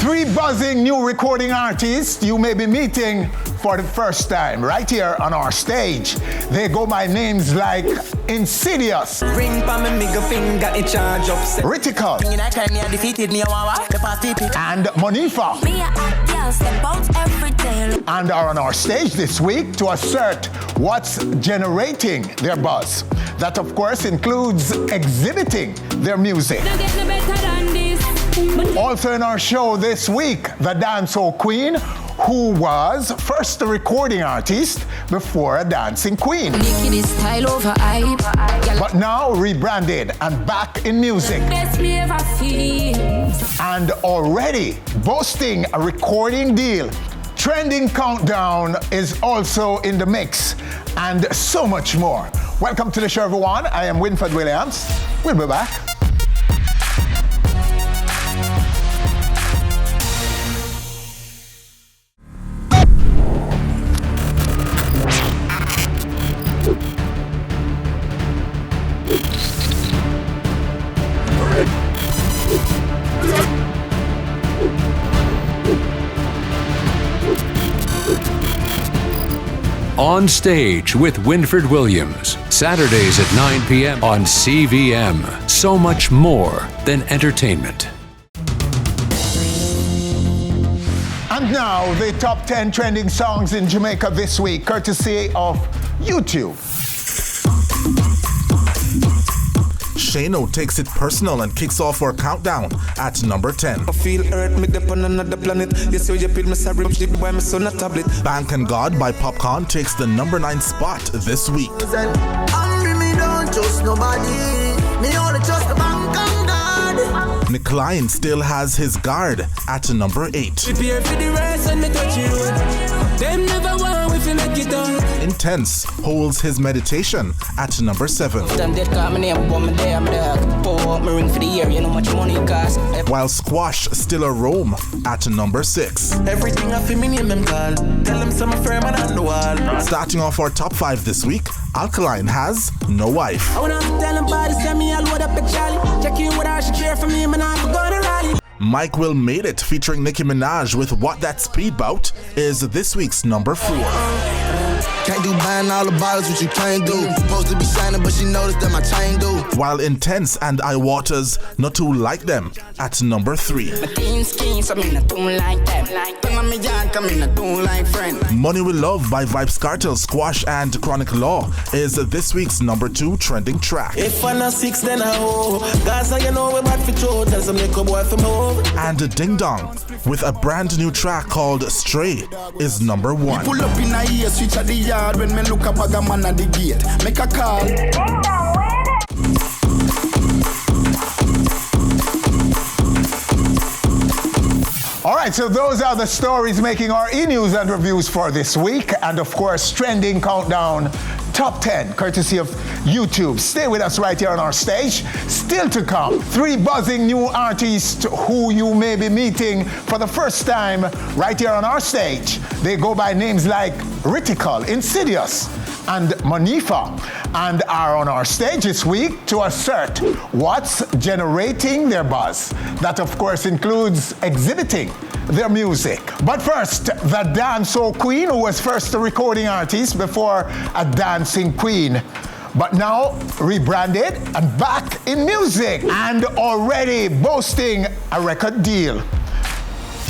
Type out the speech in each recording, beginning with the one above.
Three buzzing new recording artists you may be meeting for the first time right here on our stage. They go by names like Insidious, Rytikal, and Monifa, and are on our stage this week to assert what's generating their buzz. That, of course, includes exhibiting their music. Also in our show this week, the dancehall queen, who was first a recording artist before a dancing queen, but now rebranded and back in music, and already boasting a recording deal. Trending Countdown is also in the mix, and so much more. Welcome to the show, everyone. I am Winford Williams. We'll be back. On Stage with Winford Williams, Saturdays at 9 p.m. on CVM. So much more than entertainment. And now, the top 10 trending songs in Jamaica this week, courtesy of YouTube. Shano takes it personal and kicks off our countdown at number 10. I feel earth, me up on another planet. Yes, you feel me sorry, why me son a tablet. Bank and God by Popcorn takes the number 9 spot this week. Hungry, me don't trust nobody. Me only trust the bank and God. Nick Klein still has his guard at number 8. Prepare for the race and me touch you. Them never want if you make it done. Intense holds his meditation at number 7. While Squash still a roam at number 6. Everything I feel me name them call. Tell them some firm and on the wall. Starting off our top 5 this week, Alkaline has No Wife. I wanna tell them body send me all load up a Charlie. Check in with her, she care for me, man, I'm gonna rally. Mike Will Made It featuring Nicki Minaj with What That Speed Bout is this week's number 4. Can't do buying all the bottles, what you can't do. Supposed to be shining, but she noticed that my chain do. While Intense and I Waters Not Too Like Them at number 3. Money We Love by Vybz Kartel, Squash and Chronic Law is this week's number 2 trending track. If I'm not 6, then I hope. Guys, you know we're bad for throw. Tell some little boy from home. And Ding Dong with a brand new track called Stray is number 1. Pull up in a ear, switch at the yard when me look up a man at the gate. Make a call. All right, so those are the stories making our e-news and reviews for this week. And of course, Trending Countdown Top 10, courtesy of YouTube. Stay with us right here on our stage. Still to come, 3 buzzing new artists who you may be meeting for the first time right here on our stage. They go by names like Rytikal, Insidious, and Monifa, and are on our stage this week to assert what's generating their buzz. That, of course, includes exhibiting their music. But first, the dancehall queen, who was first a recording artist before a dancing queen, but now rebranded and back in music, and already boasting a record deal.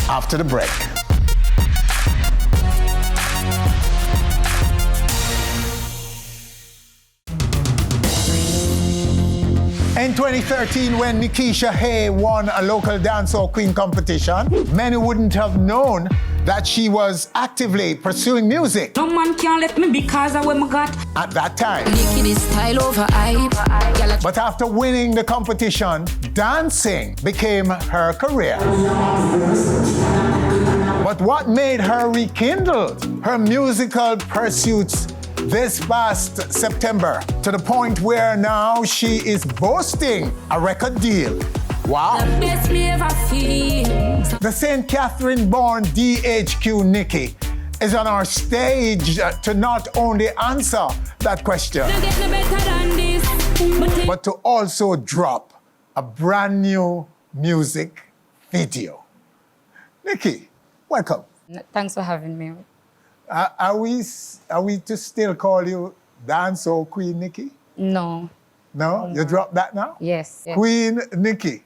After the break. In 2013, when Nikisha Hay won a local dancehall queen competition, many wouldn't have known that she was actively pursuing music. No man can't let me because of what I got. At that time. Style over But after winning the competition, dancing became her career. But what made her rekindle her musical pursuits this past September, to the point where now she is boasting a record deal. Wow. The best me ever feel. The St. Catherine-born DHQ Nikki is on our stage to not only answer that question, but to also drop a brand new music video. Nikki, welcome. Thanks for having me. Are we to still call you Dancehall Queen Nikki? No. No? You dropped that now? Yes. Queen Nikki.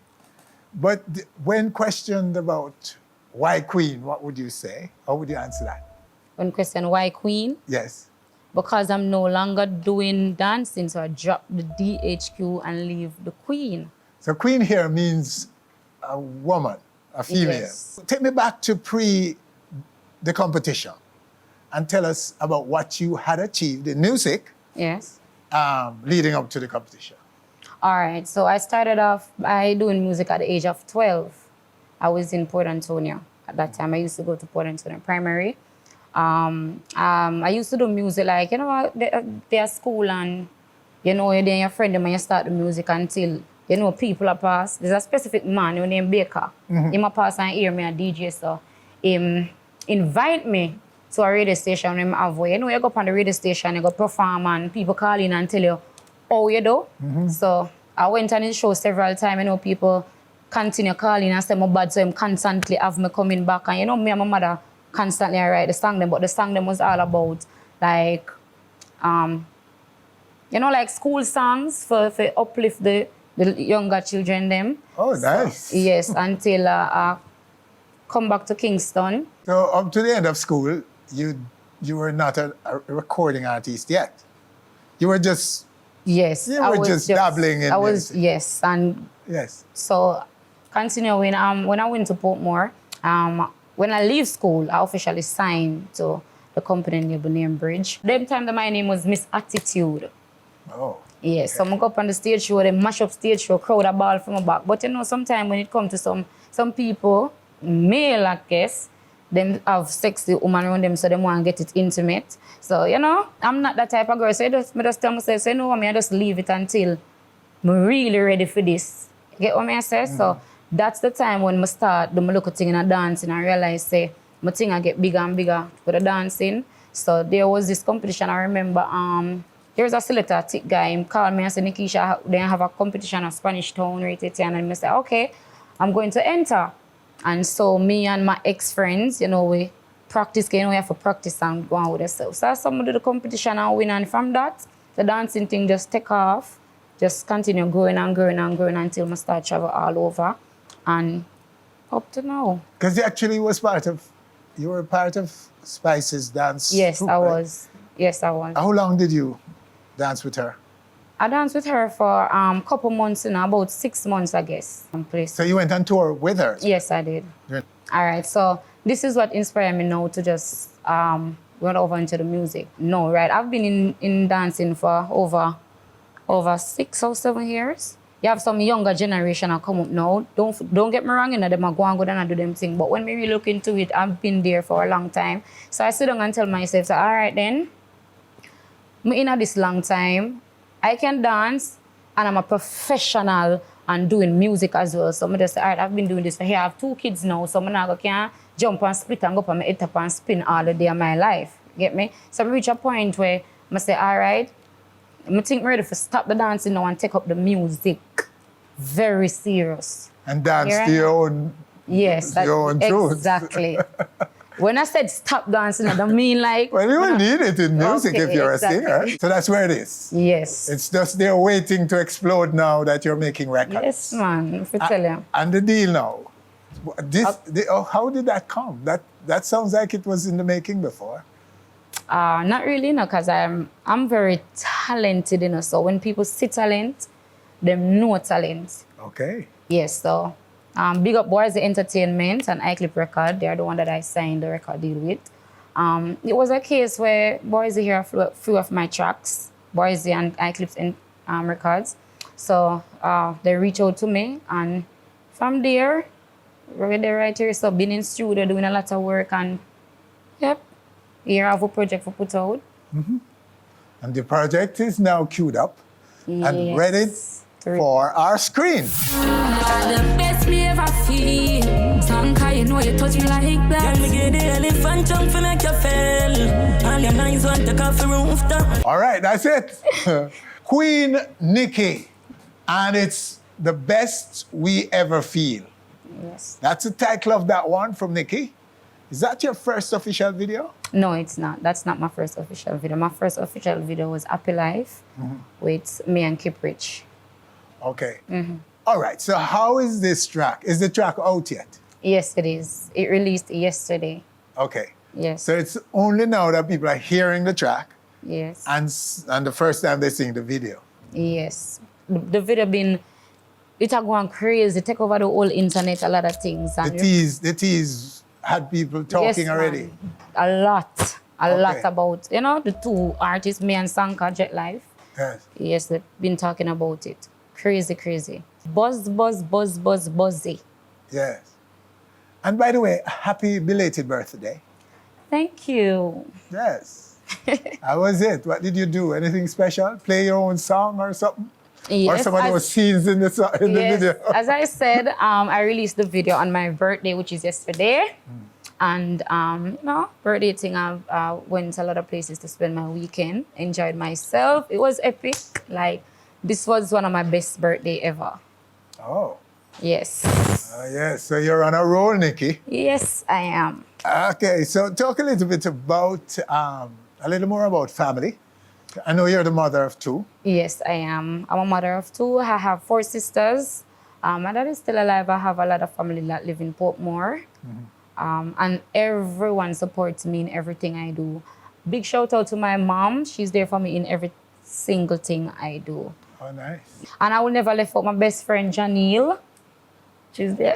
But when questioned about why Queen, what would you say? How would you answer that? When questioned why Queen? Yes. Because I'm no longer doing dancing, so I dropped the DHQ and leave the Queen. So Queen here means a woman, a female. Yes. Take me back to the competition and tell us about what you had achieved in music Yes. leading up to the competition. All right, so I started off by doing music at the age of 12. I was in Port Antonio. At that time, I used to go to Port Antonio Primary. I used to do music like, their school and, you're then your friend and you start the music until, people are past. There's a specific man named Baker. He might pass and hear me a DJ, so invite me to a radio station when I have way. You go up on the radio station, you go perform and people call in and tell you how you do. So I went on his show several times. People continue calling and say I'm bad, so him constantly have me coming back. And me and my mother constantly write the song them, but the song them was all about like, like school songs for uplift the younger children them. Oh, nice. So, yes, until I come back to Kingston. So up to the end of school, you were not a recording artist yet. You were just just dabbling in music. Yes, and yes. So continuing when I went to Portmore, when I leave school, I officially signed to the company named Bridge. Them time my name was Miss Attitude. Oh. Yes, so I go up on the stage show, they mash up stage show, crowd a ball from my back. But sometimes when it comes to some people, male I guess, them have sexy woman around them, so they want to get it intimate. So, I'm not that type of girl. So I just tell myself, I just leave it until I'm really ready for this. You get what I say? So that's the time when I start doing my little thing in a dancing and I realize, my thing I get bigger and bigger for the dancing. So there was this competition, I remember, there was a selector, a thick guy, he called me and said, Nikisha, they have a competition at Spanish Town, Rytikal, and I said, okay, I'm going to enter. And so me and my ex-friends, we practice, we have to practice and go on with ourselves. So I started the competition and win, and from that, the dancing thing just take off, just continue growing and growing and growing until I start travel all over, and up to now. Because you actually you were part of Spice's dance Yes, troupe, I right? was. Yes, I was. How long did you dance with her? I danced with her for a couple months, about 6 months, I guess. So you went on tour with her? Yes, I did. Yeah. All right, so this is what inspired me now to just went over into the music. No, right? I've been in dancing for over 6 or 7 years. You have some younger generation that come up now. Don't get me wrong, them are go and and do them thing. But when we really look into it, I've been there for a long time. So I sit down and tell myself, so, all right then, me in this long time, I can dance and I'm a professional and doing music as well. So I just say, all right, I've been doing this for here. I have 2 kids now, so I can't jump and split and go up on my head top and spin all the day of my life. Get me? So I reach a point where I say, all right, I think I'm ready to stop the dancing now and take up the music very serious. And dance to your own, yes, your own truth. Exactly. When I said stop dancing, I don't mean like... Well, you will need it in music if you're exactly. a singer. So that's where it is. Yes. It's just they're waiting to explode now that you're making records. Yes, man, if I tell you. And the deal now, how did that come? That sounds like it was in the making before. Not really, because I'm very talented, so when people see talent, they know talent. Okay. Yes, so big up Boys Entertainment and iClip Record. They're the one that I signed the record deal with. It was a case where Boys hear a few of my tracks, Boys and iClips Records. So they reached out to me, and from there, they're right here. So been in studio doing a lot of work, and yep, here I have a project for put out. Mm-hmm. And the project is now queued up and ready for our screen. The best me ever feel. You know you touch me like that. Girl, me get the elephant jump for make you fail. All your nice want to coffee rooftop. All right, that's it. Queen Nikki. And it's the best we ever feel. Yes. That's the title of that one from Nikki. Is that your first official video? No, it's not. That's not my first official video. My first official video was Happy Life with me and Kip Rich. Okay. All right, so how is this track? Is the track out yet? Yes, it is. It released yesterday. Okay. Yes. So it's only now that people are hearing the track Yes. and the first time they're seeing the video. Yes. The video it had gone crazy, take over the whole internet, a lot of things. And The tease had people talking yes, already. man. A lot Okay. about, the two artists, me and Sanka Jet Life. Yes. Yes, they've been talking about it. Crazy, crazy. Buzzy. Yes. And by the way, happy belated birthday. Thank you. Yes. How was it? What did you do? Anything special? Play your own song or something? Yes, or some of those scenes in the yes, video? as I said, I released the video on my birthday, which is yesterday. And, birthday thing, I went to a lot of places to spend my weekend, enjoyed myself. It was epic. Like, this was one of my best birthday ever. Oh. Yes. Yes. So you're on a roll, Nikki. Yes, I am. Okay. So talk a little bit about, a little more about family. I know you're the mother of two. Yes, I am. I'm a mother of two. I have 4 sisters. My dad is still alive. I have a lot of family that live in Portmore. And everyone supports me in everything I do. Big shout out to my mom. She's there for me in every single thing I do. Oh, nice. And I will never left out my best friend, Janelle. She's there.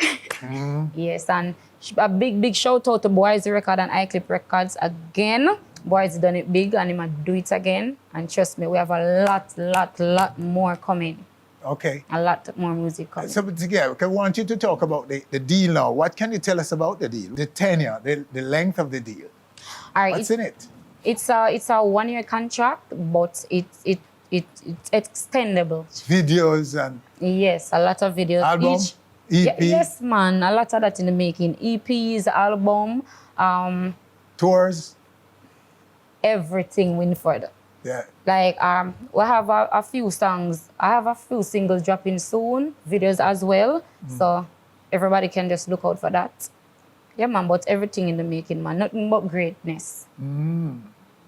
Yes, and a big shout out to Boys Record and iClip Records again. Boys done it big and he might do it again. And trust me, we have a lot more coming. Okay. A lot more music coming. So together, I want you to talk about the deal now. What can you tell us about the deal? The tenure, the length of the deal. All right, What's in it? It's a 1-year contract, but it's extendable. Videos and Yes, a lot of videos. album, EP, Yes, man, a lot of that in the making. EPs, album, tours. everything Winford. Yeah. Like, we have a few songs. I have a few singles dropping soon, videos as well. So everybody can just look out for that. Yeah, man, but everything in the making, man. Nothing but greatness.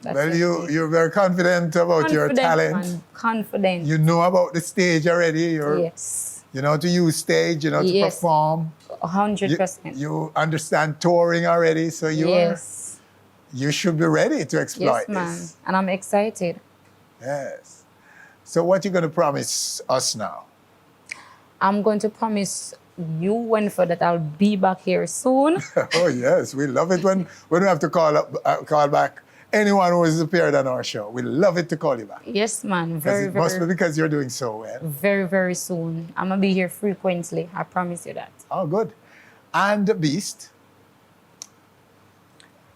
That's Well, it. you're very confident about your talent. Man. Confident. You know about the stage already. Yes. You know to use stage, you know to Yes. perform. 100%. You understand touring already, so you should be ready to exploit Yes, man. this. And I'm excited. Yes. So what you going to promise us now? I'm going to promise you, Winford, that I'll be back here soon. Oh yes, we love it when we have to call back anyone who has appeared on our show. We love it to call you back. Yes, man. 'Cause it must be because you're doing so well. very, very soon. I'm going to be here frequently. I promise you that. Oh, good. And the Beast.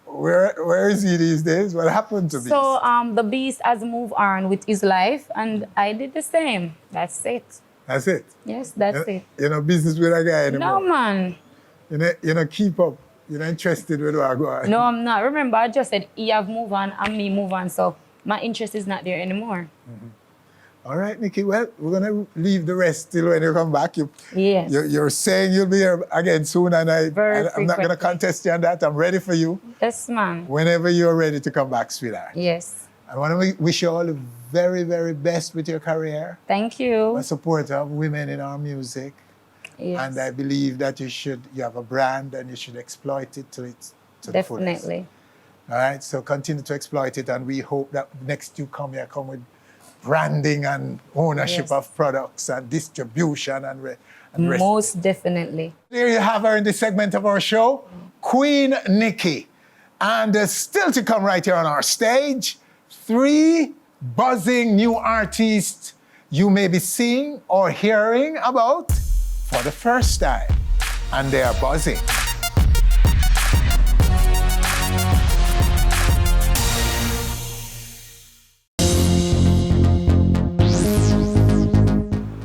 Where is he these days? What happened to Beast? So the Beast has moved on with his life, and I did the same. That's it. That's it. Yes, that's it. You know, business with a guy No, anymore. man. You know, keep up. You're not interested with what I go on. No, I'm not. Remember, I just said he have moved on and me move on, so my interest is not there anymore. All right, Nikki. Well, we're gonna leave the rest till when you come back. Yes. You're saying you'll be here again soon, and I'm not gonna frequently. contest you on that. I'm ready for you Yes, man. whenever you're ready to come back, sweetheart. Yes. I want to wish you all the very, very best with your career. Thank you. A supporter of women in our music. Yes. And I believe that you have a brand and you should exploit it to the fullest. Definitely. All right, so continue to exploit it, and we hope that next you come with branding and ownership Yes. of products and distribution and rest. Most definitely. There you have her in this segment of our show, Queen Nikki. And still to come right here on our stage, 3 buzzing new artists you may be seeing or hearing about for the first time. And they are buzzing.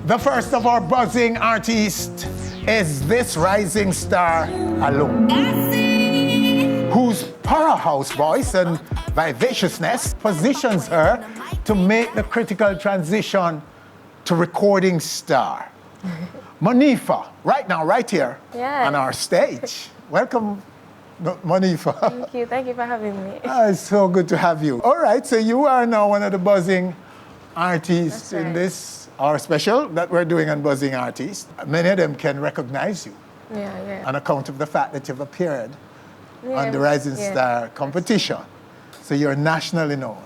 The first of our buzzing artists is this rising star alone, whose powerhouse voice and vivaciousness positions her to make the critical transition to recording star. Monifa, right now, right here Yes. on our stage. Welcome, Monifa. Thank you for having me. It's so good to have you. All right, so you are now one of the buzzing artists That's in right. this, our special that we're doing on Buzzing Artists. Many of them can recognize you Yeah. on account of the fact that you've appeared Yeah, on the Rising yeah. Star competition. So you're nationally known.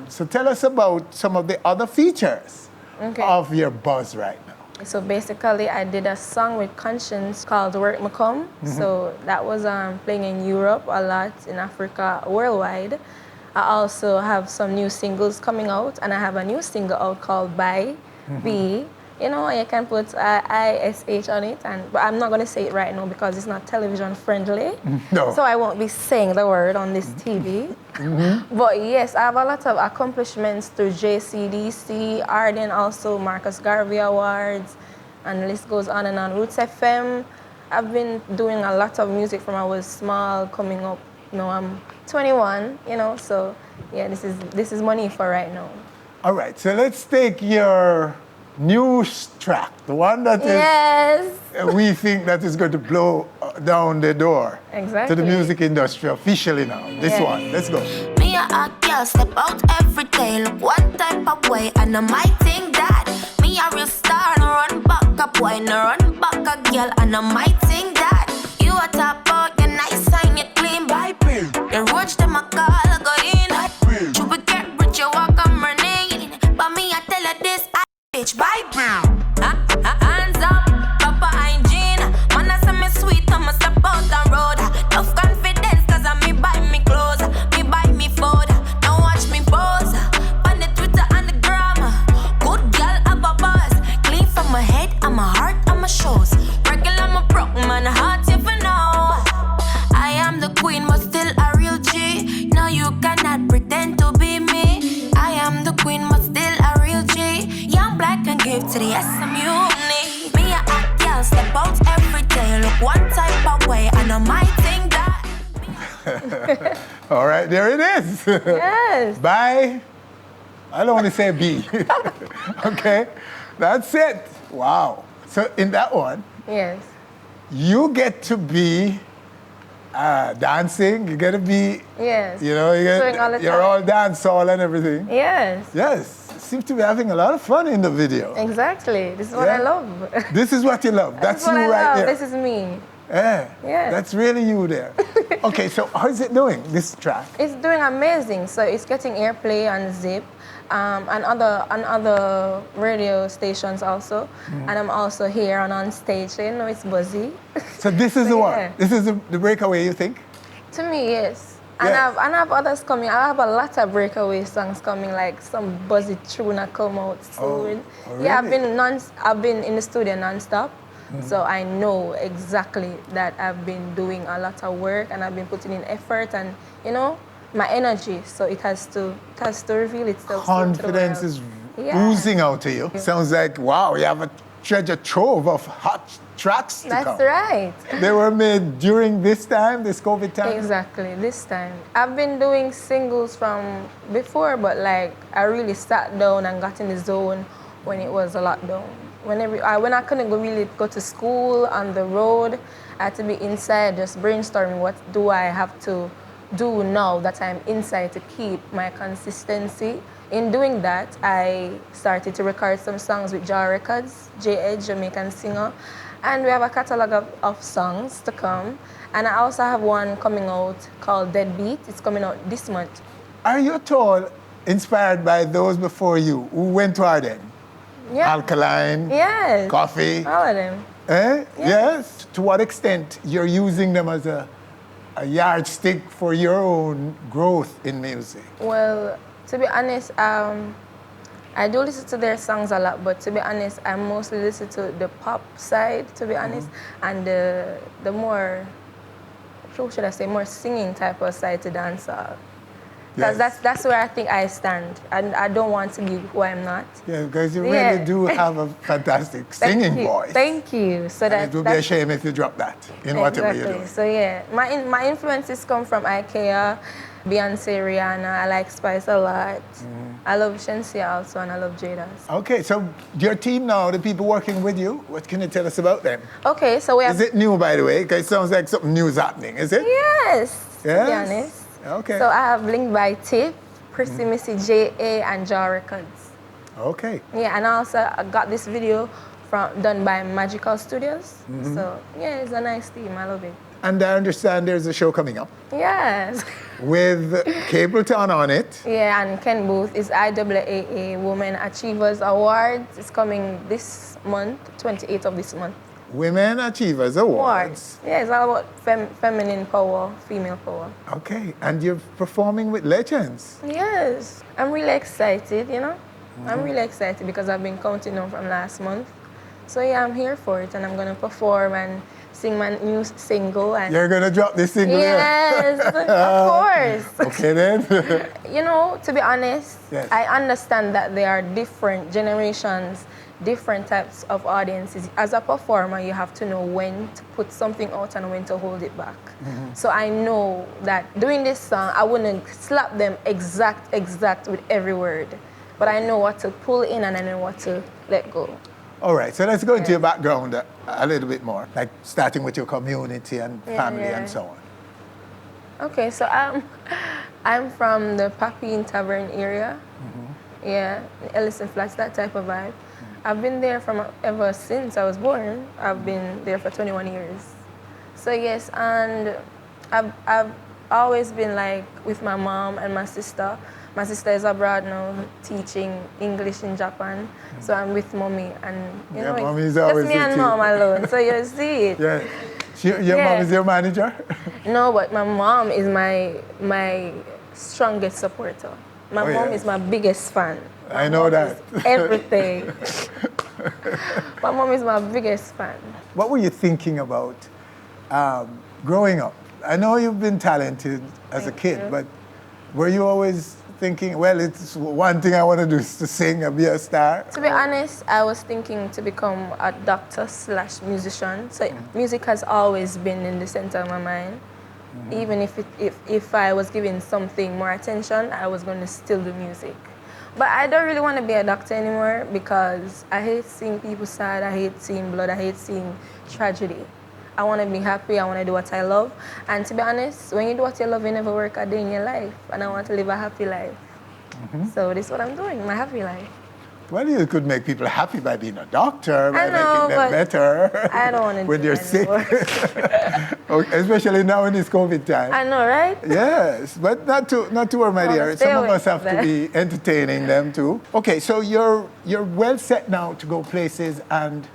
So tell us about some of the other features Okay. of your buzz right now. So basically, I did a song with Conscience called Work Me Come. So that was playing in Europe a lot, in Africa, worldwide. I also have some new singles coming out, and I have a new single out called By B. You know, you can put ISH on it, but I'm not going to say it right now because it's not television friendly. No. So I won't be saying the word on this TV. But yes, I have a lot of accomplishments through JCDC, Arden also, Marcus Garvey Awards, and the list goes on and on. Roots FM. I've been doing a lot of music from I was small, coming up. You know, I'm 21, you know, so yeah, this is Monifa right now. All right, so let's take your new track, the one that Yes. we think that is going to blow down the door to Exactly. the music industry officially now. This Yeah. one, let's go. Me a hot girl, step out every day. Look one type of way, and I might think that me a real star, no run back a boy, no run back a girl, and I might think that you a top out, you're nice and you clean. Bye, you roach them a call, go in. You will get rich, you walk I'm running. But me I tell her this, I bitch, bye. Hands up, Papa hygiene. Man, I say me sweet, I'ma step out the road. Enough confidence, cause I me buy me clothes, me buy me food. Now watch me pose on the Twitter and the gram. Good girl, have a buzz. Clean from my head, and my heart, and my shoes. Regular, my broke man, heart, you for know. I am the queen, but still a real G. No, you cannot pretend to be me. I am the queen, but still a real G. Young black and give to the SMU. Me a hot girl, step out every day. Look one type of way, and I might think that. All right, there it is. Yes. Bye. I don't want to say B. Okay, that's it. Wow. So in that one, Yes. you get to be dancing. You get to be, Yes. you know, Doing all the you're time. all dance all and everything. Yes. Yes, seem to be having a lot of fun in the video. Exactly. This is what Yeah. I love. This is what you love. That's This is what you I right love. there. This is me. Yeah, Yes. that's really you there. Okay, so how's it doing, this track? It's doing amazing. So it's getting airplay on Zip, and other radio stations also. And I'm also here and on stage. So you know it's buzzy. So this is the Yeah. one. This is the breakaway, you think? To me, yes. And Yes. I have others coming. I have a lot of breakaway songs coming, like some buzzy tune that come out soon. Oh, Yeah, really? I've been in the studio non-stop. So I know exactly that I've been doing a lot of work and I've been putting in effort and, you know, my energy. So it has to reveal itself. soon to the Confidence world. is Yeah. oozing out of you. Sounds like, wow, you have a treasure trove of hot tracks to That's come. right. They were made during this time, this COVID time? Exactly, this time. I've been doing singles from before, but like I really sat down and got in the zone when it was a lockdown. When I couldn't really go to school on the road, I had to be inside just brainstorming what do I have to do now that I'm inside to keep my consistency. In doing that, I started to record some songs with Jar Records, J Edge, Jamaican singer. And we have a catalog of songs to come. And I also have one coming out called Deadbeat. It's coming out this month. Are you at all inspired by those before you who went to Arden? Yeah. Alkaline, Yes. coffee. All of them. Eh? Yes. To what extent you're using them as a yardstick for your own growth in music? Well, to be honest, I do listen to their songs a lot, but to be honest, I mostly listen to the pop side, to be honest, and the more, how should I say, more singing type of side to dancehall. Because Yes. that's where I think I stand. And I don't want to be who I'm not. Yeah, because you Yeah. really do have a fantastic singing voice. Thank you. So And that it would be a shame if you drop that in whatever you do. So yeah, my influences come from IKEA, Beyonce, Rihanna. I like Spice a lot. I love Shensia also, and I love Jada's. Okay, so your team now, the people working with you, what can you tell us about them? Okay, so we have. Is it new, by the way? Because it sounds like something new is happening, is it? Yes. To be Yes? honest. Okay. So I have Link by Tip, Prissy Missy J.A. and Jaw Records. Okay. Yeah, and also I got this video done by Magical Studios. So yeah, it's a nice team. I love it. And I understand there's a show coming up Yes. with Capleton on it. Yeah, and Ken Booth is IAAA Women Achievers Awards. It's coming this month, 28th of this month. Women Achievers Awards. Yeah, it's all about feminine power, female power. Okay, and you're performing with legends. Yes, I'm really excited, you know. I'm really excited because I've been counting on from last month. So yeah, I'm here for it, and I'm gonna perform and sing my new single. And You're gonna drop this single yes, of course. Okay then. You know, to be honest, Yes. I understand that there are different generations, different types of audiences. As a performer, you have to know when to put something out and when to hold it back. So I know that doing this song, I wouldn't slap them exact with every word. But I know what to pull in and I know what to let go. All right, so let's go into your background a little bit more, like starting with your community and family yeah. and so on. Okay, so I'm from the Papine Tavern area. Yeah, Ellison Flats, that type of vibe. I've been there from ever since I was born. I've been there for 21 years. So yes, and I've always been like with my mom and my sister. My sister is abroad now teaching English in Japan. So I'm with mommy and you know, mommy's it's always just me with and you. mom alone. So you see it. Yeah. Your mom is your manager? No, but my mom is my strongest supporter. My Oh, mom yeah. is my biggest fan. My I know mom that. is everything. My mom is my biggest fan. What were you thinking about growing up? I know you've been talented as a kid, but were you always thinking, well, it's one thing I want to do is to sing and be a star? To be honest, I was thinking to become a doctor / musician. So music has always been in the center of my mind. Even if I was giving something more attention, I was going to still do music. But I don't really want to be a doctor anymore because I hate seeing people sad, I hate seeing blood, I hate seeing tragedy. I want to be happy, I want to do what I love. And to be honest, when you do what you love, you never work a day in your life. And I want to live a happy life. So this is what I'm doing, my happy life. Well, you could make people happy by being a doctor, by I know, making them but better I don't want to when do you're that sick. anymore. Okay, especially now in this COVID time. I know, right? Yes, but not to worry, my I wanna dear. stay Some of away us have from to that. be entertaining them too. Okay, so you're well set now to go places and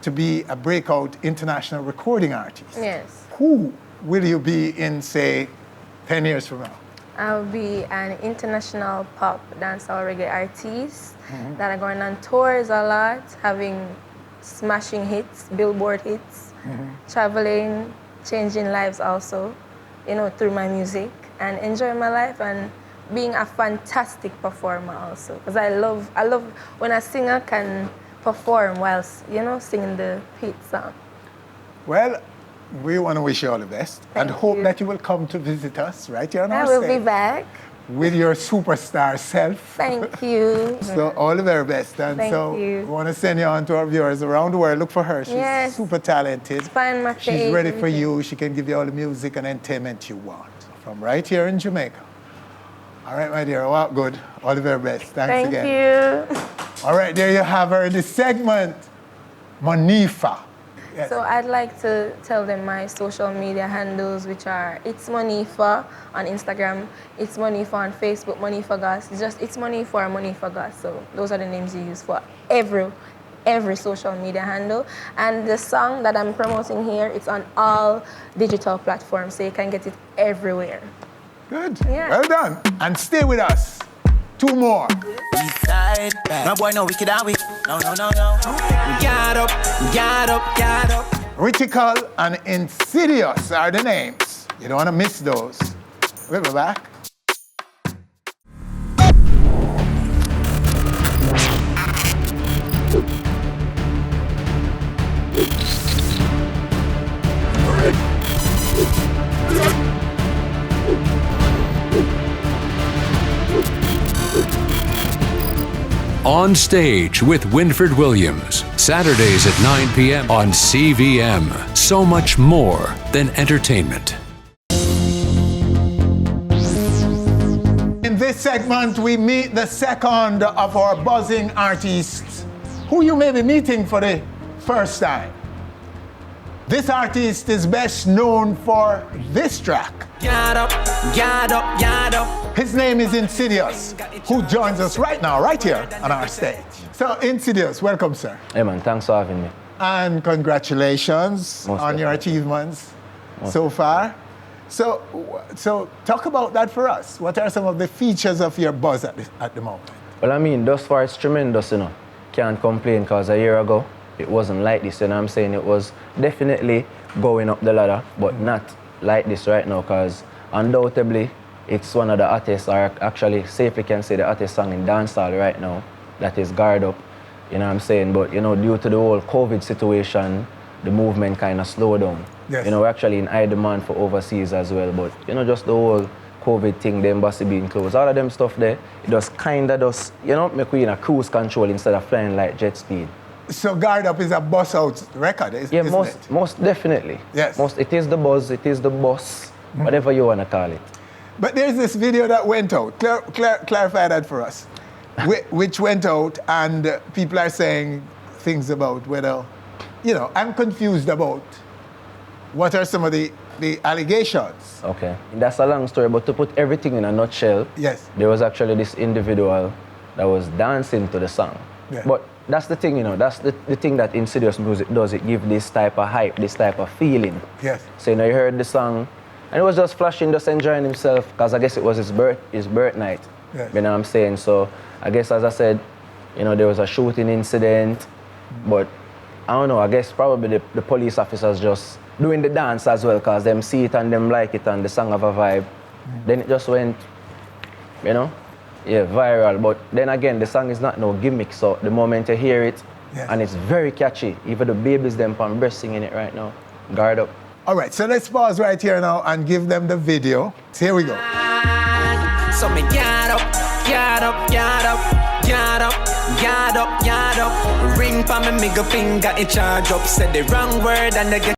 to be a breakout international recording artist. Yes. Who will you be in, say, 10 years from now? I'll be an international pop, dancehall, reggae artist that are going on tours a lot, having smashing hits, billboard hits, traveling, changing lives also, you know, through my music and enjoying my life and being a fantastic performer also. Because I love when a singer can perform whilst, you know, singing the hit song. Well, we want to wish you all the best and Thank hope you. that you will come to visit us right here on I our will stage be back. with your superstar self. Thank you. So all the very best. And Thank so you. we want to send you on to our viewers around the world. Look for her. She's Yes. super talented. Find my She's page, ready for everything. you. She can give you all the music and entertainment you want from right here in Jamaica. All right, my dear. Well, good. All the very best. Thanks Thank again. you. All right, there you have her in this segment, Monifa. Yes. So I'd like to tell them my social media handles, which are It's Monifa on Instagram, It's Monifa on Facebook, Monifa Gas. It's just It's Monifa or Monifa Gas. So those are the names you use for every social media handle. And the song that I'm promoting here, it's on all digital platforms, so you can get it everywhere. Good. Yeah. Well done. And stay with us. Two more. Side, no boy, no wicked, are we? No. Get up. Rytikal and Insidious are the names. You don't want to miss those. We'll be back. On Stage with Winfred Williams. Saturdays at 9 p.m. on CVM. So much more than entertainment. In this segment, we meet the second of our buzzing artists who you may be meeting for the first time. This artist is best known for this track. Get up, get up, get up. His name is Insidious, who joins us right now, right here on our stage. So, Insidious, welcome, sir. Hey, man, thanks for having me. And congratulations on your achievements so far. So talk about that for us. What are some of the features of your buzz at the moment? Well, I mean, thus far it's tremendous, you know. Can't complain, because a year ago, it wasn't like this, you know what I'm saying? It was definitely going up the ladder, but not like this right now, because undoubtedly, it's one of the hottest, or actually safely can say the hottest song in dancehall right now, that is Guard Up, you know what I'm saying? But, you know, due to the whole COVID situation, the movement kind of slowed down. Yes. You know, we're actually in high demand for overseas as well, but, you know, just the whole COVID thing, the embassy being closed, all of them stuff there, it just kind of does, you know, make we in a cruise control instead of flying like jet speed. So Guard Up is a bus out record, isn't it? Most definitely. Yes. It is the buzz, it is the boss, whatever you want to call it. But there's this video that went out. Clarify that for us. Which went out, and people are saying things about whether, you know, I'm confused about what are some of the allegations. Okay. That's a long story, but to put everything in a nutshell, yes, there was actually this individual that was dancing to the song. Yeah. But that's the thing, you know, that's the thing that Insidious music does. It gives this type of hype, this type of feeling. Yes. So, you know, you heard the song, and it was just flashing, just enjoying himself, because I guess it was his birth night. Yes. You know what I'm saying? So, I guess, as I said, you know, there was a shooting incident, but I don't know, I guess probably the police officers just doing the dance as well, because them see it and them like it and the song have a vibe. Then it just went, you know, viral. But then again, the song is not no gimmick, so the moment you hear it, yes, and it's very catchy. Even the babies them on breast singing it right now. Guard Up. All right, so let's pause right here now and give them the video. So here we go. So me get up, get up, get up, get up, get up, get up. Ring for me middle finger, it charge up. Said the wrong word and they get.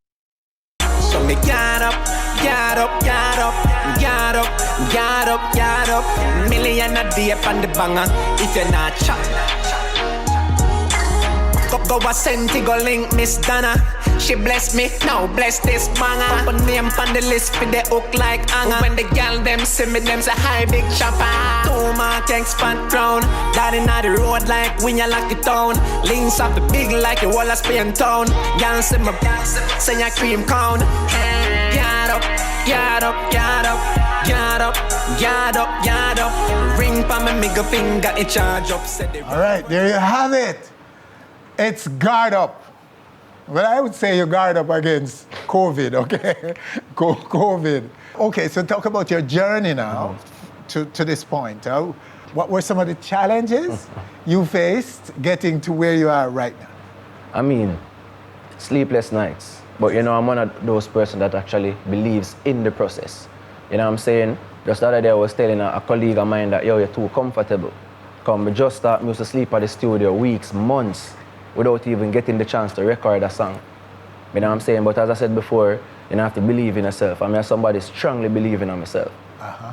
So me get up, get up, get up, get up, get up, get up. Million a day on the banger. If you're not chop. Go a senti, go link Miss Donna. She bless me, now bless this banger. Put name on the list for the hook like hanger. When the gal them see me, them say hi big chopper. 2 mark expand crown. Daddy na the road like when you lock it down. Links up the big like a wall of Spain town. Gal see my say your cream cone. Get up, get up, get up, get up, get up, get up. Ring pa me middle finger, it charge up. All right, there you have it. It's Guard Up. Well, I would say you guard up against COVID, okay? COVID. Okay, so talk about your journey now to this point. What were some of the challenges you faced getting to where you are right now? I mean, sleepless nights. But, you know, I'm one of those persons that actually believes in the process. You know what I'm saying? Just the other day I was telling a colleague of mine that, yo, you're too comfortable. Come, we just start, we used to sleep at the studio weeks, months, without even getting the chance to record a song. You know what I'm saying? But as I said before, you have to believe in yourself. I mean, somebody strongly believing in myself.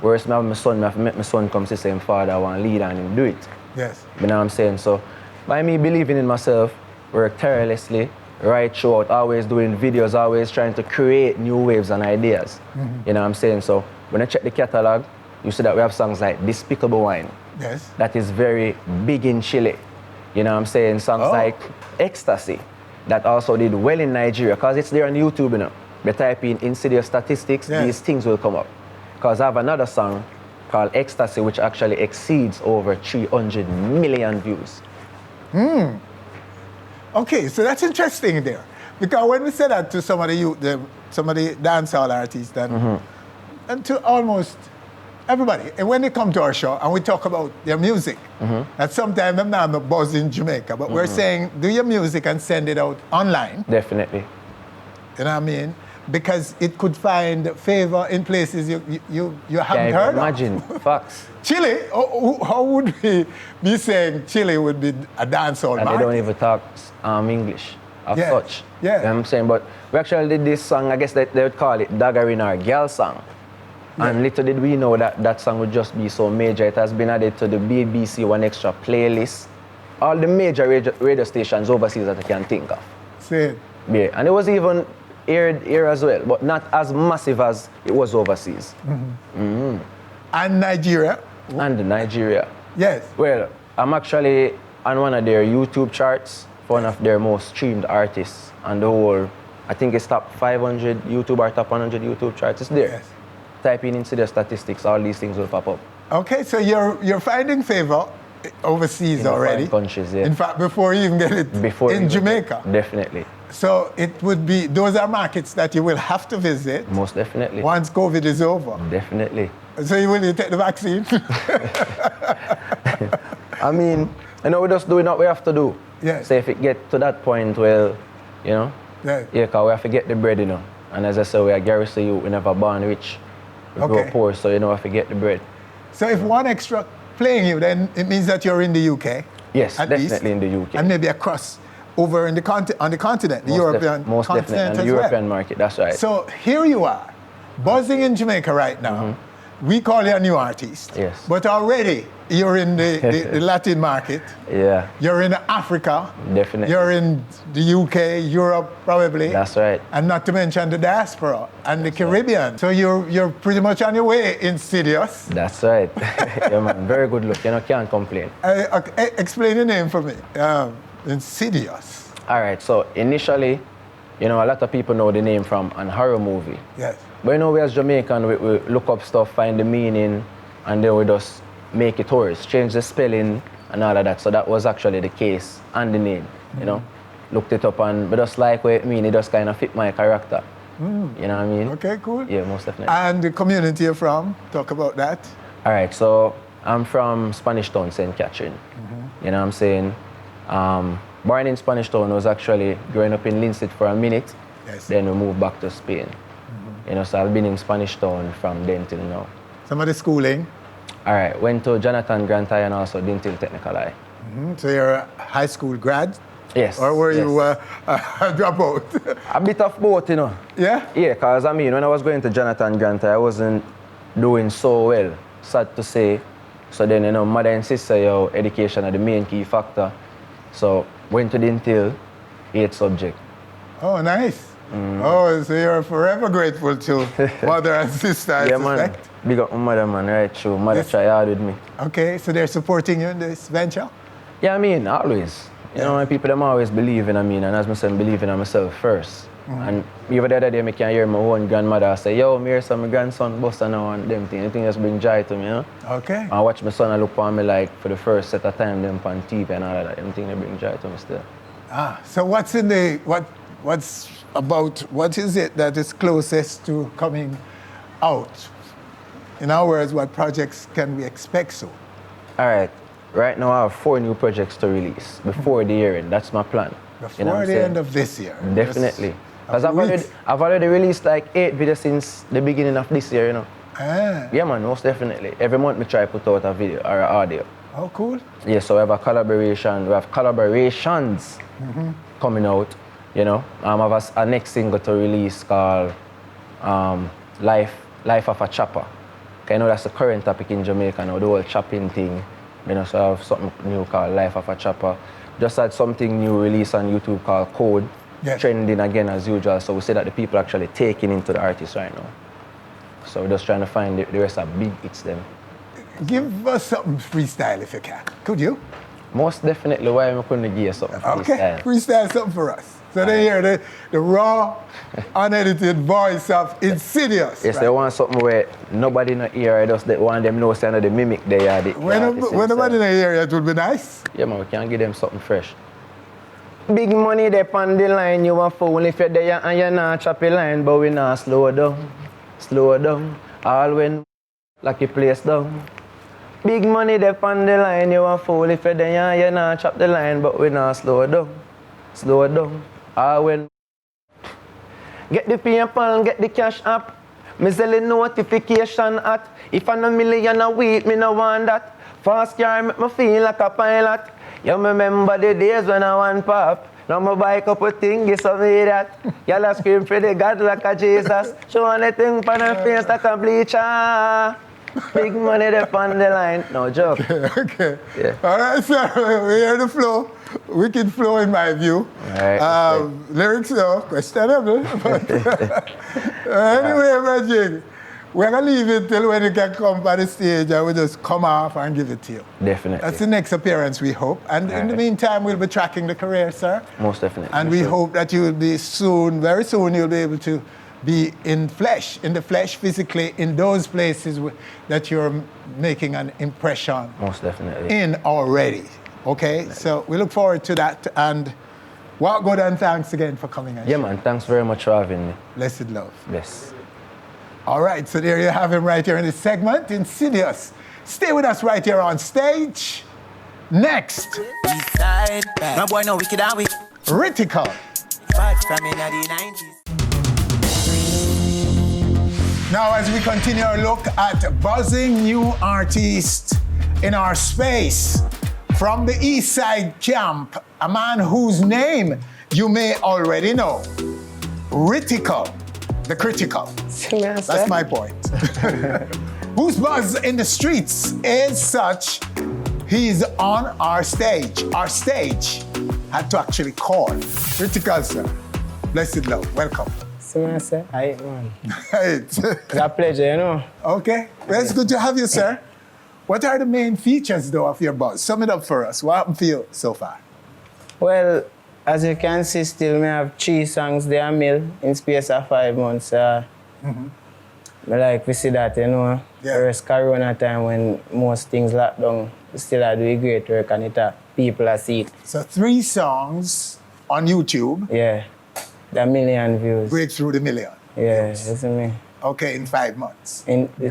Whereas I have my son, I have to make my son come to say, him father, I want to lead and him do it. Yes. You know what I'm saying? So by me believing in myself, work tirelessly, right throughout, always doing videos, always trying to create new waves and ideas. You know what I'm saying? So when I check the catalog, you see that we have songs like Despicable Wine. Yes. That is very big in Chile. You know what I'm saying? Songs like Ecstasy, that also did well in Nigeria, because it's there on YouTube, you know. You type in Insidious statistics, these things will come up. Because I have another song called Ecstasy, which actually exceeds over 300 million views. Okay, so that's interesting there. Because when we say that to some of the dancehall artists and to almost everybody, and when they come to our show and we talk about their music, and sometimes I'm not a buzz in Jamaica, but we're saying do your music and send it out online. Definitely. You know what I mean? because it could find favor in places you haven't Can't heard imagine. of. Facts. Chile, how would we be saying Chile would be a dancehall And market? they don't even talk English as Yes, such. yeah. You know what I'm saying? But we actually did this song, I guess they would call it Daggerin or Girl Song. And little did we know that that song would just be so major. It has been added to the BBC One Extra playlist. All the major radio stations overseas that I can think of. Say, Yeah, and it was even aired here as well, but not as massive as it was overseas. and Nigeria, And Nigeria. yes. Well, I'm actually on one of their YouTube charts for one of their most streamed artists and the whole, I think it's top 500 YouTube or top 100 YouTube charts. It's there. Yes. Type in into their statistics, all these things will pop up. Okay, so you're finding favor overseas In already. foreign countries, yeah. In fact, before you even get it in Jamaica. Definitely. So it would be, those are markets that you will have to visit Most definitely. once COVID is over. Definitely. So you will take the vaccine? I mean, we're just doing what we have to do. Yes. So if it get to that point, well, Yeah. because we have to get the bread, And as I say, we are garrison you, we never born rich. We grow Okay. poor, so we have to get the bread. So if One Extra playing you, then it means that you're in the UK. Yes, at definitely least, in the UK. And maybe across over in the on the continent, the European most continent definitely, and the as European well. market, that's right. So here you are, buzzing in Jamaica right now. We call you a new artist. Yes. But already you're in the Latin market. Yeah, You're in Africa. definitely. You're in the UK, Europe, probably. That's right. And not to mention the diaspora and the Caribbean. So you're pretty much on your way, Insidious. That's right. Yeah, man, very good look. Can't complain. Explain the name for me. Insidious. All right, so initially, a lot of people know the name from an horror movie. Yes. But we as Jamaican, we look up stuff, find the meaning, and then we just make it ours, change the spelling and all of that. So that was actually the case and the name, Looked it up and we just like what it mean, it just kind of fit my character. You know what I mean? Okay, cool. Yeah, most definitely. And the community you're from, talk about that. All right, so I'm from Spanish Town, St. Catherine. You know what I'm saying? Born in Spanish Town, was actually growing up in Linstead for a minute. Yes. Then we moved back to Spain. So I've been in Spanish Town from then till now. Some of the schooling. All right, went to Jonathan Grant High and also Dintil Technical High. So you're a high school grad? Yes. Or were yes. you a dropout? A bit of both, Yeah? Yeah, because when I was going to Jonathan Grant High, I wasn't doing so well, sad to say. So then, mother and sister, education are the main key factor. So went to Dintil, 8 subject. Oh, nice. Oh, so you're forever grateful to mother and sister, I Yeah, suspect. man. Big up my mother, man. Right, true. Mother Yes. try hard with me. Okay, so they're supporting you in this venture? Yeah, Always. My people, them always believe in me, and as I said, believe in myself first. And even the other day, I can hear my own grandmother say, yo, me hear some my grandson buster now and them things. Anything just bring joy to me, Okay. I watch my son and look on me like for the first set of time, them on TV and all of that. Anything that bring joy to me still. So what's in the, what is it that is closest to coming out? In other words, what projects can we expect soon? All right. Right now, I have 4 new projects to release before the year end. That's my plan. Before what I'm the saying? end of this year? Definitely. Because Just a few weeks. I've already released like 8 videos since the beginning of this year, Ah, Yeah, man, most definitely. Every month, we try to put out a video or an audio. oh, cool. Yeah, so we have a collaboration. We have collaborations coming out, I have a next single to release called Life of a Chopper. That's the current topic in Jamaica now, the whole chopping thing. So I have something new called Life of a Chopper. Just had something new released on YouTube called Code. Yes. Trending again as usual. So we say that the people actually taking into the artists right now. So we're just trying to find the rest of big hits them. Give us something freestyle if you can. Could you? Most definitely, why am I couldn't give you something Okay, freestyle? freestyle something for us. So they hear the raw, unedited voice of Insidious. Yes, right? they want something where nobody in the area, just they want them know saying the mimic they are. When nobody in the area, it would be nice. Yeah, man, we can give them something fresh. Big money there on the line, you a fool if you're there and you're not choppy line, but we not slow down, all when like you place down. Big money there on the line, you a fool if you're there and you're not chop the line, but we not slow down, all when Get the PayPal, get the cash app. Me sell the notification at. If I'm a million a week, me no want that. Fast car make me feel like a pilot. You remember the days when I want pop. Now my buy a couple things, so me that. Y'all a scream for the God like a Jesus. Show anything for the face like a bleacher. Big money there on the line. No joke. Okay. Yeah. All right, sir. We hear the flow. Wicked flow in my view. All right, lyrics though, questionable. But anyway, Magic, we're going to leave it till when you can come by the stage and we'll just come off and give it to you. Definitely. That's the next appearance, we hope. And in the meantime, we'll be tracking the career, sir. Most definitely. And we hope that you will be soon, very soon, you'll be able to be in the flesh, physically, in those places that you're making an impression Most definitely. in already. Okay? So we look forward to that. And well, good, and thanks again for coming. Yeah, man. Thanks very much for having me. Blessed love. Yes. All right, so there you have him right here in this segment, Insidious. Stay with us right here on stage. Next, Eastside, my boy no wicked and we Rytikal. fight from in the 90s. Now, as we continue our look at buzzing new artists in our space, from the East Side camp, a man whose name you may already know, Rytikal, the critical. That's my point. Whose buzz in the streets is such, he's on our stage. Our stage had to actually call. Rytikal, sir. Blessed love, welcome. Hi, man. It's a pleasure, you know. Okay, well, it's good to have you, sir. What are the main features, though, of your buzz? Sum it up for us. What happened for you so far? Well, as you can see, still, me have 3 songs there, mill, in space of 5 months. I like, we see that, you know. Yeah. Whereas Corona time, when most things locked down, we still are doing great work, and people are see it. So 3 songs on YouTube. Yeah. The 1 million views. Break through the million. Yeah, you see me. Okay, in 5 months. In the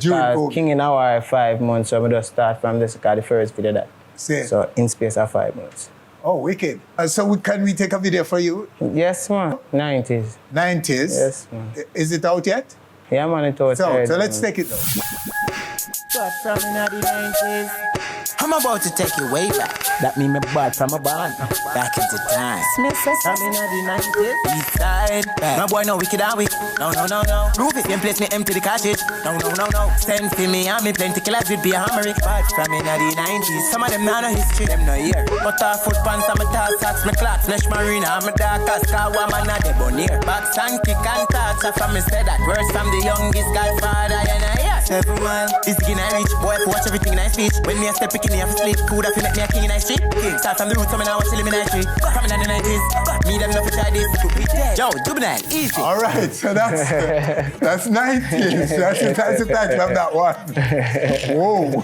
King in our 5 months, so we just start from this, because the first video that. See. So in space of 5 months. Oh, wicked. So can we take a video for you? Yes, man. 90s. 90s? Yes, man. Is it out yet? Yeah, man, it's out. So let's take it though. But from in the 90s, I'm about to take you way back. That mean me bad from a band, back into time. From in the 90s, East Side, my boy no wicked and we. No. Roof it, then place me empty the cartridge. No. Send for me and me plenty killers with be a hammering. Bad from in the 90s, some of them know no history, them no here. But our foot pants and my tall socks, my clocks, flesh marina, and my dark ass car, woman and the bonnier. Box and kick and touch, from me said that. Words from the youngest godfather, and I hear 7 mile, this again I reach. Boy, if watch everything in I speech. When me a step picking, you have to sleep. Could have make me a king in I street. King, start from the roots, so me now watch eliminatory. From in the 90s, me them not for try this. Yo, juvenile, easy. All right, so that's 90s. That's the title of that one. Whoa.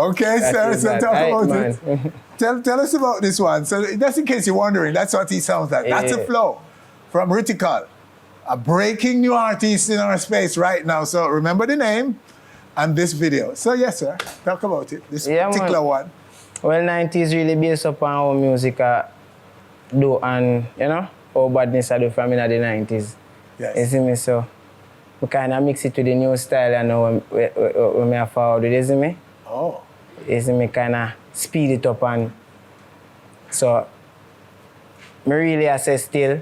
Okay, sir, so talk about it. Tell us about this one. So just in case you're wondering, that's what he sounds like. That's a flow from Rytikal, a breaking new artist in our space right now. So remember the name and this video. So yes, sir, talk about it. This particular one. Well, 90s really based upon how music do, and you know how badness I do from in the 90s. Yes. You see me, so we kind of mix it with the new style, and now when I forward it, you see me? Oh. You see me kind of speed it up, and so me really I say still,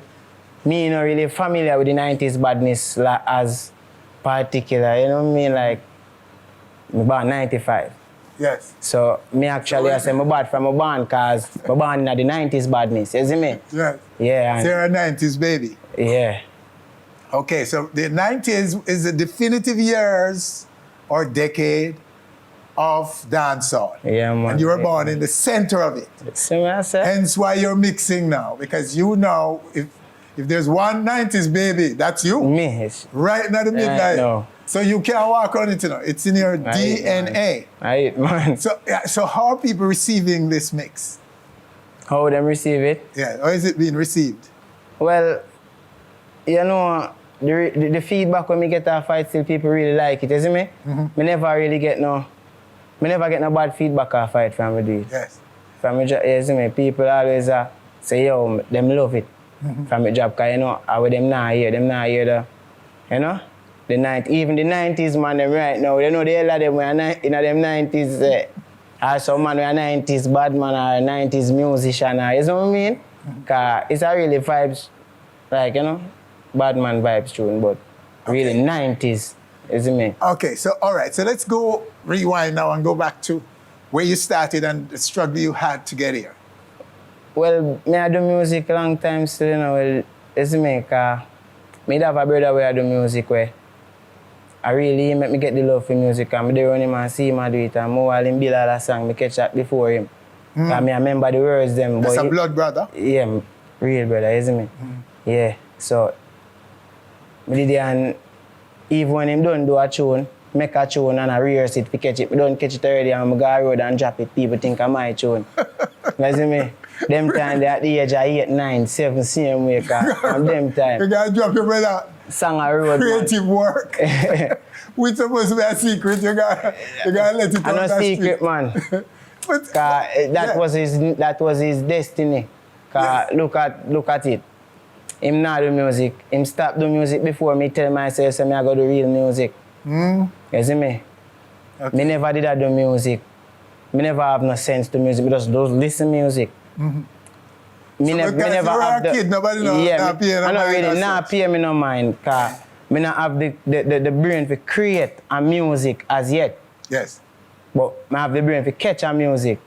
me not really familiar with the 90s badness as particular, you know what I mean? Like, me born 95. Yes. So me actually I say me bad from a band, cause me born in the 90s badness, you see me? Yes. Yeah. So you're a 90s baby. Yeah. Okay, so the 90s is the definitive years or decade of dancehall. Yeah, man. And you were born in the center of it. See what I say? Hence why you're mixing now, because you know if there's one 90s baby, that's you. Me. Right now the midnight. No. So you can't walk on it, you know. It's in your DNA. Man. So how are people receiving this mix? How them receive it? Yeah, how is it being received? Well, you know, the feedback when me get a fight, still people really like it, you see me? Me never get no bad feedback off fight from me do it. Yes. From me, you see me? People always say, yo, them love it. from the job, because, you know, how them not hear the, you know, even the 90s man them right now, you know, the hell of them were in them 90s, or some man were 90s bad man or 90s musician, or, you know what I mean? Because it's a really vibes, like, you know, bad man vibes tune, but really 90s, you see me? Okay, so all right, so let's go rewind now and go back to where you started and the struggle you had to get here. Well, me I do music a long time still, you know, well, you see me, because me have a brother where I do music where I really make me get the love for music, and me there run him and see him and do it, and more while him build all the song, me catch that before him. Because me I remember the words them. That's a blood brother? Yeah, real brother, you see me? Yeah, so me did it, and even when him don't do a tune, make a tune and I rehearse it to catch it. Me don't catch it already and I go road and drop it, people think I'm my tune. You see me? Them time they at the age of 8, 9, 7, same way, from them time. You gotta drop your brother. Song a road, creative man. Work. Which supposed to be a secret, you gotta let it out. I'm no secret, man. But, that was his destiny. Yes. Look at it. Him not do music. Him stop do music before me tell myself so me I go do real music. You see me? Okay. Me never did do music. Me never have no sense to music. Me just listen music. Me so never have the kid, nobody not pay no I don't really not pay me no mind, cause me not have the brain to create a music as yet. Yes. But I have the brain to catch a music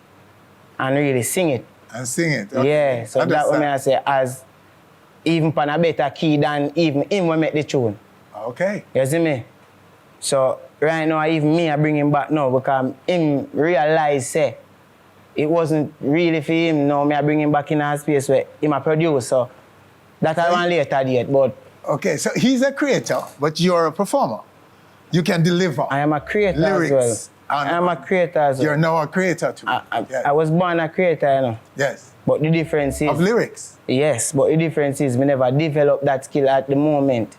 and really sing it. And sing it. Okay. Yeah. So that way I say as even on a better key than even him will make the tune. Okay. You see me? So right now even me I bring him back now because him realize say it wasn't really for him. Now me I bring him back in a space where him a produce. So that I want later date, but okay, so he's a creator, but you're a performer. You can deliver. I am a creator lyrics as well. I am a creator as well. You're now a creator too. I was born a creator, you know. Yes. But the difference is... Of lyrics? Yes, but the difference is me never developed that skill at the moment.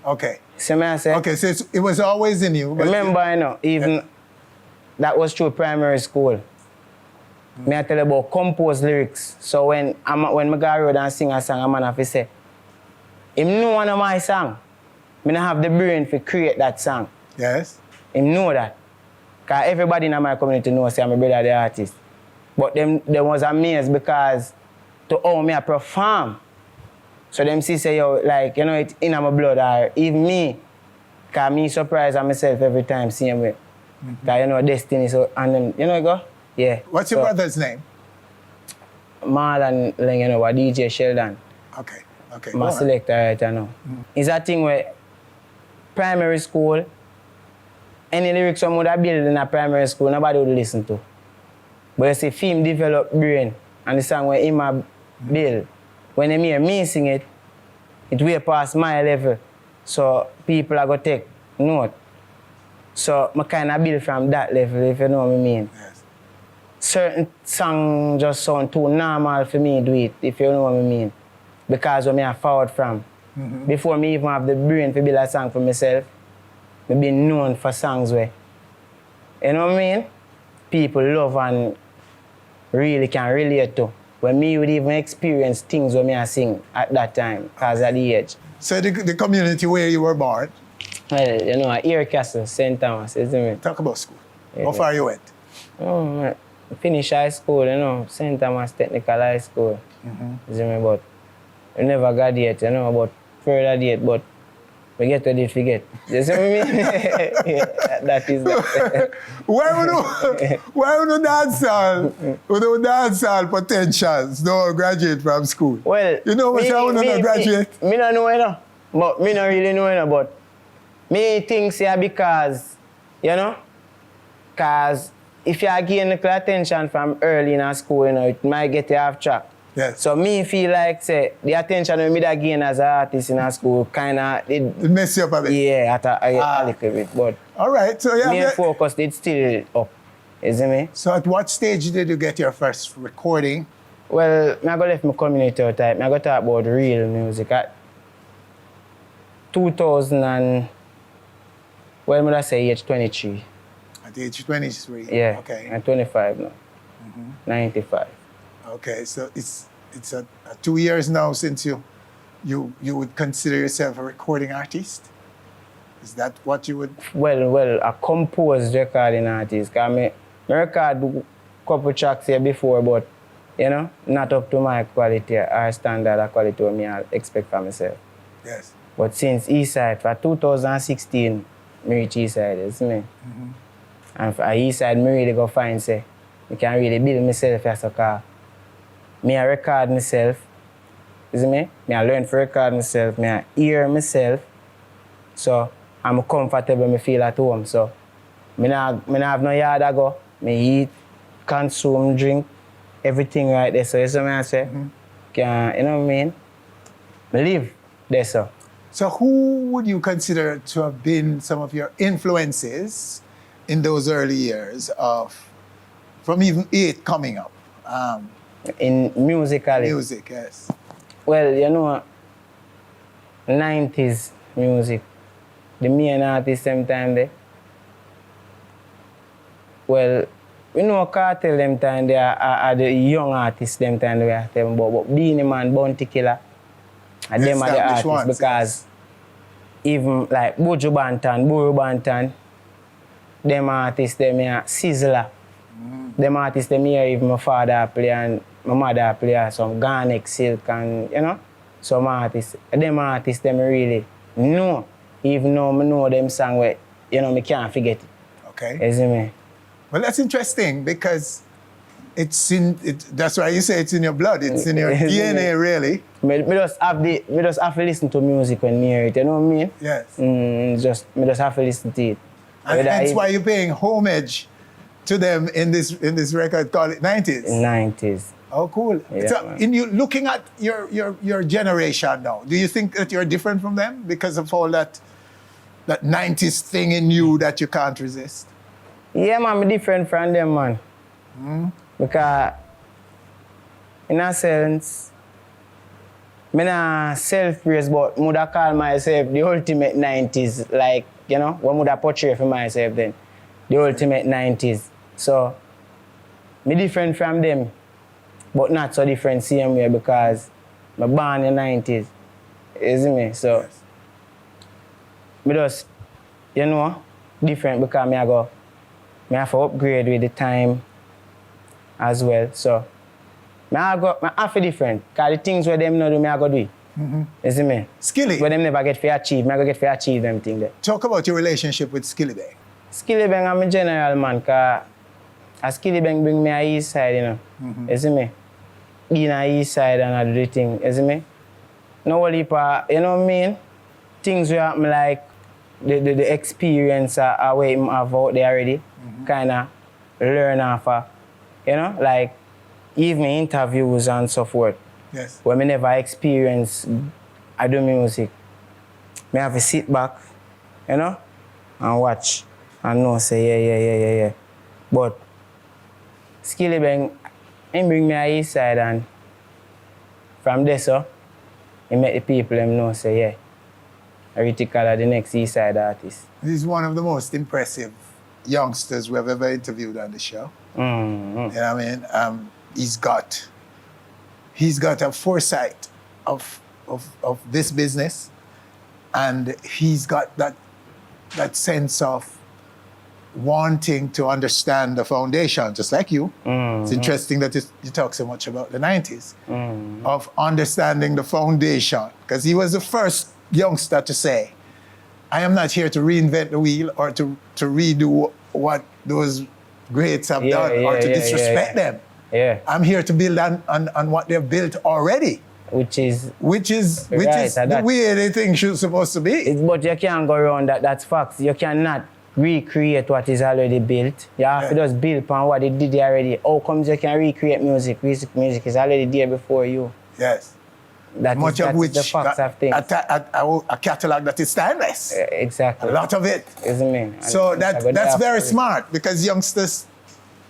Okay. So me I say... Okay, so it was always in you. Remember, you know, even that was through primary school. Me I tell you about composed lyrics. So when me go road and sing a song, a man have to say, him know one of my song. Me not have the brain to create that song. Yes. Him know that. Because everybody in my community knows I'm my brother the artist. But them was amazed because to how me I perform. So them see say, yo, like, you know, it's in my blood. Or even me, because me surprise myself every time seeing me. Because, you know, destiny. So, and then, you know, go? Yeah. What's your brother's name? Marlon, you know, DJ Sheldon. Okay. Okay. My selector right now. It's a thing where primary school, any lyrics someone that build in a primary school, nobody would listen to. But you see, film develop brain, and the song where him a build, when they hear me sing it, it way past my level. So people are going to take note. So I kind of build from that level, if you know what I mean. Yes. Certain songs just sound too normal for me to do it, if you know what I mean. Because of me I forward from. Before me even have the brain to build a song for myself, I been known for songs where, you know what I mean? People love and really can relate to. When me would even experience things when me I sing at that time, because at the age. So the community where you were born? Well, you know, at Ear Castle, St. Thomas, isn't it? Talk about school. How far you went? Oh, I finished high school, you know, St. Thomas Technical High School. Isn't it? But I never got yet, you know, about further date, but we get to it, forget. You see what I mean? Yeah, that is that. Why would you dance all? Would you dance all potentials? No graduate from school. Well, you know what I want to graduate? Me don't know, you know. But me don't really know, you know, but me think yeah, because, you know, because if you gain little attention from early in school, you know, it might get you off track. Yes. So me feel like, say, the attention we that gain as an artist in school kind of... It mess you up a bit? Yeah, a little bit, but... All right, so yeah... Main focus, it's still up, you see me? So at what stage did you get your first recording? Well, I go left my community type. I go talk about real music. At 2000 and... Well, I say age 23. At age 23? Yeah. Okay. I'm 25 now. 95. Okay, so it's it's 2 years now since you would consider yourself a recording artist. Is that what you would? Well, a composed recording artist. Cause me record a couple tracks here before, but you know, not up to my quality or standard of quality what I expect for myself. Yes. But since Eastside, for 2016, I reach Eastside, you see me? And for Eastside, I really go find, say, I can really build myself as a car. Me I record myself, you see me? I learn to record myself, I hear myself. So I'm comfortable, I feel at home. So I don't have no yard to go. I eat, consume, drink, everything right there. So you see what I say? Can, you know what I mean? I live there, so. So who would you consider to have been some of your influences in those early years from even 8 coming up? In musically? Music, yes. Well, you know, 90s music, the main artists them time there. Well, we know Cartel them time they are the young artists them time we are telling about, but Beanie Man, Bounty Killer, and them are the artists ones, because even like Buju Banton, Buru Banton, them artists them here, Sizzler, them artists them here even my father play and my mother play some Garnet Silk and you know, some artists. Them artists them really know, even though I know them song where, you know, I can't forget it. Okay. You see me? Well, that's interesting because that's why you say it's in your blood, it's in your DNA really. Me just have to listen to music when near it, you know what I mean? Yes. Me just have to listen to it. And that's why you're paying homage to them in this record called 90s. 90s. Oh, cool. Yeah, so, in you looking at your generation now, do you think that you're different from them because of all that 90s thing in you that you can't resist? Yeah, man, I'm different from them, man. Because, in a sense, I'm not self-praise, but I would call myself the ultimate 90s. Like, you know, what would I portray for myself then? The ultimate 90s. So, I'm different from them, but not so different same way because I'm born in the 90s. You see me? So, yes. I just, you know, different because I have to upgrade with the time as well. So, I have to different. Because the things where them not do, I go do it. You see me? Skilly. Where them never get to achieve, I go get to achieve them things there. Talk about your relationship with Skilly Bang. Skilly Bang, I'm a general man, because Skilly Bang bring me a east side, you know. You see me? In a east side and I do the thing, you see me? No only for, you know what I mean? Things where I'm like, the experience are where I have out there already. Kind of learn off of, you know, like even interviews and so forth. Yes. When I never experience I do music, I have to sit back, you know, and watch and know say yeah. But Skilly Bang, he bring me a east side and from there so, he make the people them know say yeah, Rytikal are the next east side artist. He's one of the most impressive youngsters we have ever interviewed on the show. You know what I mean? He's got a foresight of this business, and he's got that sense of wanting to understand the foundation, just like you. It's interesting that you talk so much about the 90s, of understanding the foundation, because he was the first youngster to say, I am not here to reinvent the wheel or to redo what those greats have done or to disrespect them. Yeah. I'm here to build on what they've built already. Which is the way they think should supposed to be. But you can't go around that. That's facts. You cannot recreate what is already built. You have to just build upon what they did already. How comes you can recreate music? Music is already there before you. Yes. Much of which the facts of things. A catalog that is timeless. Exactly. A lot of it. Isn't it? So that's very smart, because youngsters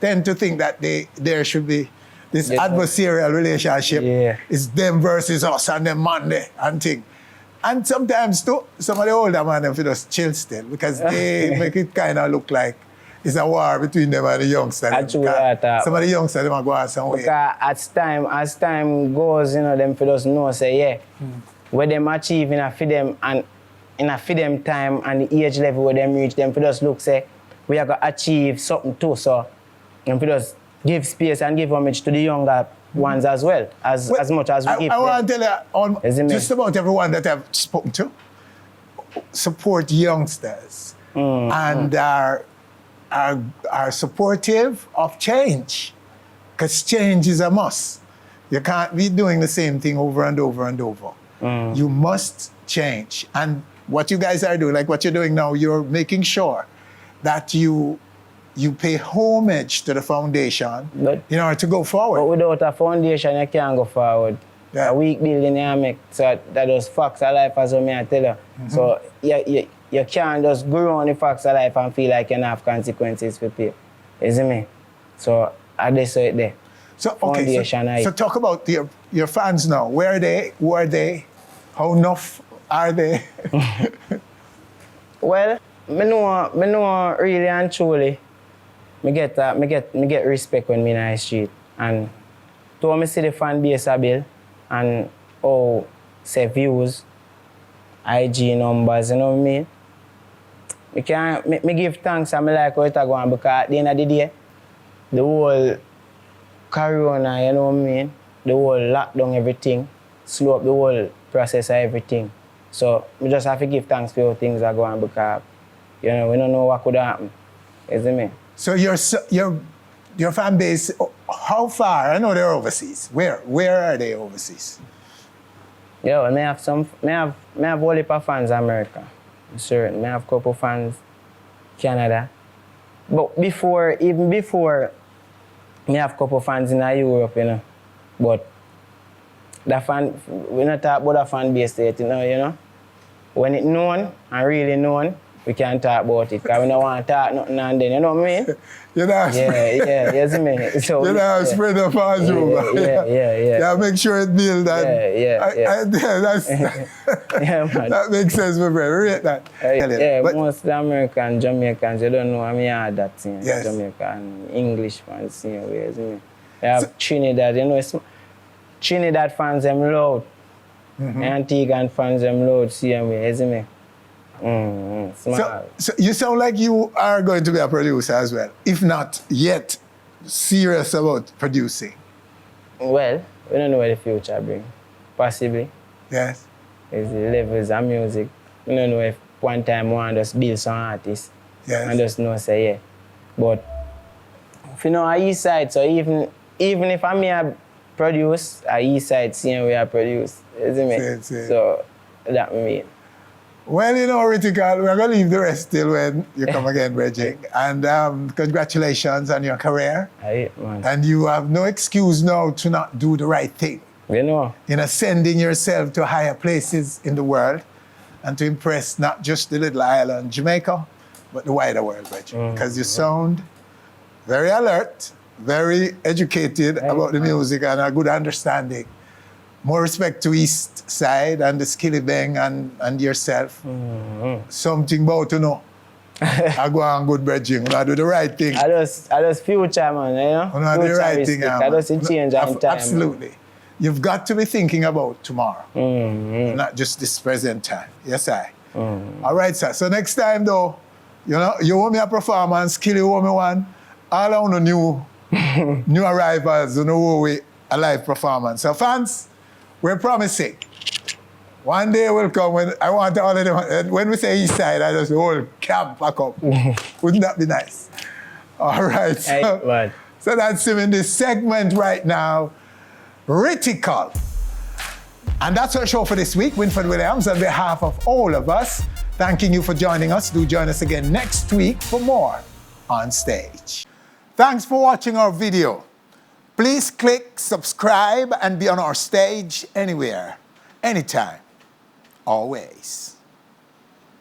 tend to think that there should be this adversarial relationship. Yeah. It's them versus us and them Monday and thing. And sometimes too, some of the older men have to just chill still, because they make it kind of look like it's a war between them and the youngsters. Some of the youngsters them are going somewhere. Because as time goes, you know, them for just know say what them achieve in a for them and in a for them time and the age level where them reach, them for just look say we are gonna achieve something too. So them for just give space and give homage to the younger ones as well, as much as we give. I want to tell you, just about everyone that I've spoken to, support youngsters and are supportive of change, because change is a must. You can't be doing the same thing over and over and over. You must change. And what you guys are doing, like what you're doing now, you're making sure that you pay homage to the foundation in order to go forward. But without a foundation, you can't go forward. A weak building you make, so that those facts of life, as I tell you. So you can't just go on the facts of life and feel like you have consequences for people. You see me? So I just say it there. So okay, so talk about your fans now. Where are they? Who are they? How enough are they? Well, me know really and truly. Me get respect when me in the street, and to me see the fan base a bill and say views, IG numbers, you know what I mean? Me give thanks and me like how it's going, because at the end of the day, the whole corona, you know what I mean? The whole lockdown, everything, slow up the whole process of everything. So we just have to give thanks for how things are going, because you know we don't know what could happen. You see me? So your fan base, how far? I know they're overseas. Where are they overseas? Yeah, I have all heap of fans in America. Certain. I have a couple fans Canada. But even before, I have a couple fans in Europe, you know. But we not talk about the fan base yet, you know. When it's known and really known, we can't talk about it, because we don't want to talk nothing and then, you know what I mean? You know, you see me? So, you know, spread the fans over. Yeah, make sure it build that. That makes sense, my brother. Rate that. But most of the American Jamaicans, you don't know, I mean, I had that thing. Yes. Jamaican English fans, you know, you see me? They have Trinidad, you know, Trinidad fans, them loud. Antiguan fans, them loud, same way, you see me? So you sound like you are going to be a producer as well, if not yet serious about producing. Well, we don't know what the future brings. Possibly. Yes. It's the levels of music. We don't know if one time one just build some artists. Yes. And just know say yeah. But if you know a east side, so even if I may produce, a east side same way I produce. Isn't it? So that mean. Well, you know, Rytikal, we're going to leave the rest till when you come again, Reggie. And congratulations on your career. Man. And you have no excuse now to not do the right thing. You know. In ascending yourself to higher places in the world and to impress not just the little island, Jamaica, but the wider world, Reggie. Because you sound very alert, very educated about the music and a good understanding. More respect to East Side and the Skilly Bang and yourself. Something about to know. I go on good bridging. I do the right thing. I just future, man, you know? I do the right thing, I just change on time. Absolutely. Man. You've got to be thinking about tomorrow, not just this present time. Yes, I. All right, sir. So next time, though, you know, you want me a performance, Skilly want me one. All I want to new arrivals, you know, a live performance. So fans, we're promising. One day will come when I want all of them. When we say East Side, I just whole camp back up. Wouldn't that be nice? All right. So that's him in this segment right now. Rytikal. And that's our show for this week. Winfred Williams, on behalf of all of us, thanking you for joining us. Do join us again next week for more On Stage. Thanks for watching our video. Please click subscribe and be on our stage anywhere, anytime, always.